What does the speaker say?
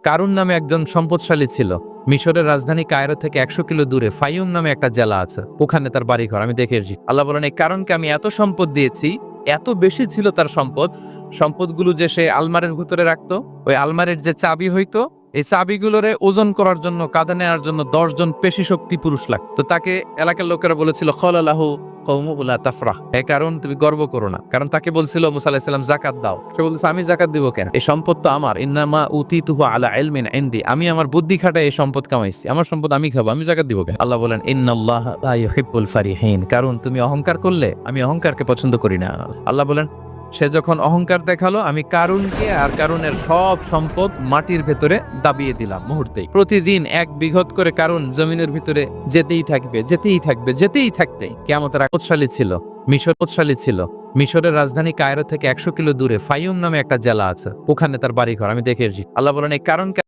কারুন নামে একজন সম্পদশালী ছিল। মিশরের রাজধানী কায়রো থেকে 100 কিলো দূরে ফাইয়ুম নামে একটা জেলা আছে, ওখানে তার বাড়িঘর। আমি দেখে এসেছি। আল্লাহ বলেন, এই কারণকে আমি এত সম্পদ দিয়েছি, এত বেশি ছিল তার সম্পদ, সম্পদগুলো যে সে আলমারির ভিতরে রাখতো, ওই আলমারির যে চাবি হইতো, এই চাবিগুলোরে ওজন করার জন্য, কাঁধে নেওয়ার জন্য 10 জন পেশি শক্তি পুরুষ লাগতো। তো তাকে এলাকার লোকেরা বলেছিল, খলালাহু কওমুহু লা তাফরাহ, এই কারণ তুমি গর্ব করো না। কারণ তাকে বলছিল মুসা আলাইহিস সালাম যাকাত দাও, সে বলছে আমি যাকাত দিব কেন, এই সম্পদ তো আমার। ইন্নামা উতিতুহু আলা ইলমিন ইনদি, আমি আমার বুদ্ধি খাটায় এই সম্পদ কামাইছি, আমার সম্পদ আমি খাবো, আমি যাকাত দিব কেন? আল্লাহ বলেন, ইন্নাল্লাহা লা ইউহিব্বুল ফারিহিন, কারণ তুমি অহংকার করলে আমি অহংকারকে পছন্দ করি না। আল্লাহ বলেন, সে যখন অহংকার দেখালো, আমি কারুনকে আর কারুনের সব সম্পদ মাটির ভেতরে দাবিয়ে দিলাম মুহূর্তেই। প্রতিদিন 1 বিঘত করে কারুন জমিনের ভিতরে যেতেই থাকবে, যেতেই থাকবে, যেতেই থাকতে। কিয়ামতের সম্পদশালী ছিল, মিশরশালী ছিল। মিশরের রাজধানী কায়রো থেকে 100 কিলো দূরে ফাইয়ুম নামে একটা জেলা আছে, ওখানে তার বাড়িঘর। আমি দেখে এসেছি। আল্লাহ বলেন, এই কারণকে